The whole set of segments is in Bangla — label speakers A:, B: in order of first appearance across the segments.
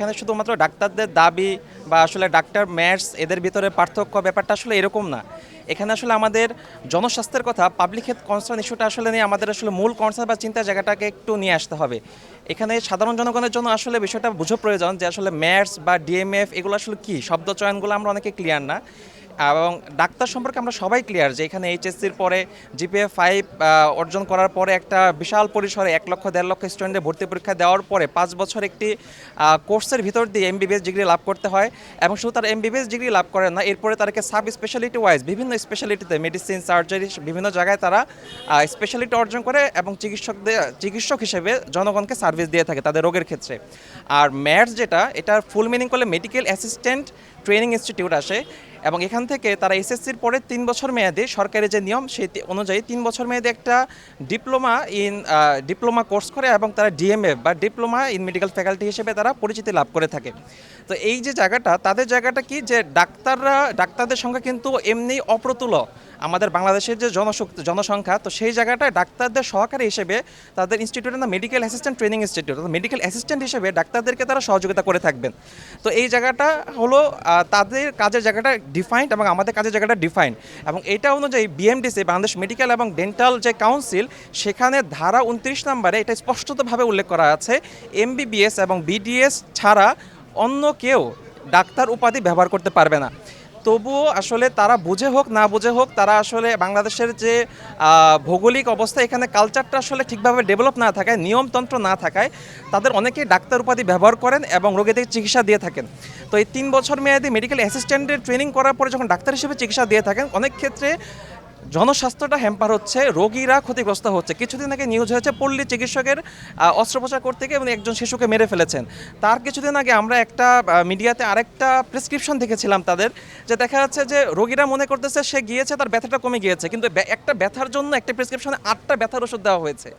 A: এখানে শুধুমাত্র ডাক্তারদের দাবি বা আসলে ডাক্তার ম্যাটস এদের ভিতরে পার্থক্য ব্যাপারটা আসলে এরকম না। এখানে আসলে আমাদের জনস্বাস্থ্যের কথা পাবলিক হেলথ কনসার্ন ইস্যুটা আসলে নিয়ে আমাদের আসলে মূল কনসার্ন বা চিন্তার জায়গাটাকে একটু নিয়ে আসতে হবে। এখানে সাধারণ জনগণের জন্য আসলে বিষয়টা বোঝা প্রয়োজন যে আসলে ম্যাটস বা ডিএমএফ এগুলো আসলে কী, শব্দ চয়নগুলো আমরা অনেকে ক্লিয়ার না। এবং ডাক্তার সম্পর্কে আমরা সবাই ক্লিয়ার যে এখানে এইচএসসির পরে জিপিএ 5 অর্জন করার পরে একটা বিশাল পরিসরে 1 লক্ষ 1.5 লক্ষ স্টুডেন্টে ভর্তি পরীক্ষা দেওয়ার পরে 5 বছর একটি কোর্সের ভিতর দিয়ে এমবিবিএস ডিগ্রি লাভ করতে হয়। এবং শুধু তার এমবিবিএস ডিগ্রি লাভ করে না, এরপরে তাদেরকে সাব স্পেশালিটি ওয়াইজ বিভিন্ন স্পেশালিটিতে মেডিসিন, সার্জারি বিভিন্ন জায়গায় তারা স্পেশালিটি অর্জন করে এবং চিকিৎসক হিসেবে জনগণকে সার্ভিস দিয়ে থাকে তাদের রোগের ক্ষেত্রে। আর ম্যাটস যেটা, এটার ফুল মিনিং করলে মেডিকেল অ্যাসিস্ট্যান্ট ট্রেনিং ইনস্টিটিউট আসে এবং এখান থেকে তারা এসএসসির পরে 3 বছর মেয়াদে সরকারি যে নিয়ম সেই অনুযায়ী 3 বছর মেয়াদে একটা ডিপ্লোমা কোর্স করে এবং তারা ডিএমএফ বা ডিপ্লোমা ইন মেডিকেল ফ্যাকাল্টি হিসেবে তারা পরিচিতি লাভ করে থাকে। তো এই যে জায়গাটা, তাদের জায়গাটা কি যে ডাক্তারদের সংখ্যা কিন্তু এমনি অপ্রতুল আমাদের বাংলাদেশের যে জনসংখ্যা, তো সেই জায়গাটায় ডাক্তারদের সহকারী হিসেবে তাদের ইনস্টিটিউটের নাম medical assistant training institute, medical assistant হিসেবে ডাক্তারদেরকে তারা সহযোগিতা করে থাকবেন। তো এই জায়গাটা হলো তাদের কাজের জায়গাটা ডিফাইন্ড এবং আমাদের কাজের জায়গাটা ডিফাইন্ড। এবং এটা অনুযায়ী বিএমডিসি বাংলাদেশ মেডিকেল এবং ডেন্টাল যে কাউন্সিল, সেখানে ধারা 29 নম্বরে এটা স্পষ্টতভাবে উল্লেখ করা আছে এমবিবিএস এবং বিডিএস ছাড়া অন্য কেউ ডাক্তার উপাধি ব্যবহার করতে পারবে না। তবুও আসলে তারা বুঝে হোক না বুঝে হোক, তারা আসলে বাংলাদেশের যে ভৌগোলিক অবস্থা, এখানে কালচারটা আসলে ঠিকভাবে ডেভেলপ না থাকায়, নিয়মতন্ত্র না থাকায় তাদের অনেকেই ডাক্তার উপাধি ব্যবহার করেন এবং রোগীদের চিকিৎসা দিয়ে থাকেন। তো এই 3 বছর মেয়াদী মেডিকেল অ্যাসিস্ট্যান্টের ট্রেনিং করার পরে যখন ডাক্তার হিসেবে চিকিৎসা দিয়ে থাকেন, অনেক ক্ষেত্রে জনস্বাস্থ্যটা হ্যাম্পার হচ্ছে, রোগীরা ক্ষতিগ্রস্ত হচ্ছে। কিছুদিন আগে নিউজ হয়েছে পল্লী চিকিৎসকের অস্ত্রোপচার করতে গিয়ে এবং একজন শিশুকে মেরে ফেলেছেন। তার কিছুদিন আগে আমরা একটা মিডিয়াতে আরেকটা প্রেসক্রিপশন দেখেছিলাম তাদের, যে দেখা যাচ্ছে যে রোগীরা মনে করতেছে সে গিয়েছে, তার ব্যথাটা কমে গিয়েছে, কিন্তু একটা ব্যথার জন্য একটা প্রেসক্রিপশনে 8টা ব্যথার ওষুধ দেওয়া হয়েছে।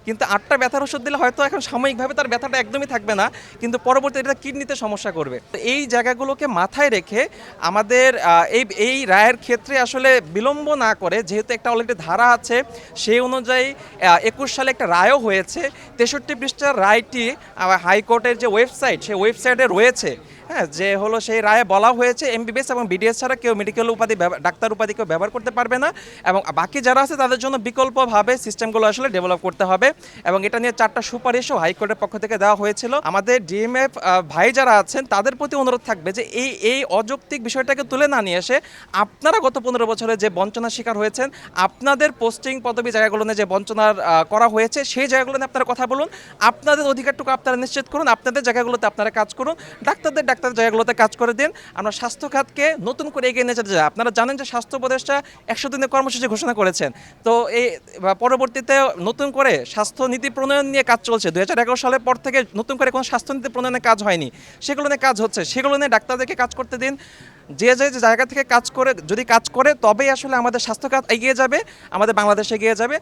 A: কিন্তু 8টা ব্যথার ওষুধ দিলে হয়তো এখন সাময়িকভাবে তার ব্যথাটা একদমই থাকবে না, কিন্তু পরবর্তীতে এটা কিডনিতে সমস্যা করবে। তো এই জায়গাগুলোকে মাথায় রেখে আমাদের এই রায়ের ক্ষেত্রে আসলে বিলম্ব না করে, যেহেতু একটা অলরেডি ধারা আছে, সেই অনুযায়ী 21 সালে একটা রায়ও হয়েছে। 63 পৃষ্ঠার রায়টি হাইকোর্টের যে ওয়েবসাইট, সেই ওয়েবসাইটে রয়েছে। হ্যাঁ, যে হলো সেই রায়ে বলা হয়েছে এমবিবিএস এবং বিডিএস ছাড়া কেউ মেডিকেল উপাধি, ডাক্তার উপাধি কেউ ব্যবহার করতে পারবে না এবং বাকি যারা আছে তাদের জন্য বিকল্পভাবে সিস্টেমগুলো আসলে ডেভেলপ করতে হবে। এবং এটা নিয়ে 4টা সুপারিশও হাইকোর্টের পক্ষ থেকে দেওয়া হয়েছিল। আমাদের ডিএমএফ ভাই যারা আছেন তাদের প্রতি অনুরোধ থাকবে যে এই অযৌক্তিক বিষয়টাকে তুলে না নিয়ে এসে, আপনারা গত 15 বছরে যে বঞ্চনার শিকার হয়েছেন, আপনাদের পোস্টিং পদবি জায়গাগুলো নিয়ে যে বঞ্চনার করা হয়েছে, সেই জায়গাগুলো নিয়ে আপনারা কথা বলুন, আপনাদের অধিকারটুকু আপনারা নিশ্চিত করুন, আপনাদের জায়গাগুলোতে আপনারা কাজ করুন, ডাক্তার জায়গাগুলোতে কাজ করে দিন। আমরা স্বাস্থ্য খাতকে নতুন করে এগিয়ে নিয়ে যেতে চাই। আপনারা জানেন যে স্বাস্থ্য উপদেষ্টা 100 দিনের কর্মসূচি ঘোষণা করেছেন। তো এই পরবর্তীতে নতুন করে স্বাস্থ্য নীতি প্রণয়ন নিয়ে কাজ চলছে। 2011 সালের পর থেকে নতুন করে কোনো স্বাস্থ্যনীতি প্রণয়নের কাজ হয়নি, সেগুলো নিয়ে কাজ হচ্ছে। সেগুলো নিয়ে ডাক্তারদেরকে কাজ করতে দিন। যে জায়গা থেকে কাজ করে, যদি কাজ করে, তবেই আসলে আমাদের স্বাস্থ্য খাত এগিয়ে যাবে, আমাদের বাংলাদেশ এগিয়ে যাবে।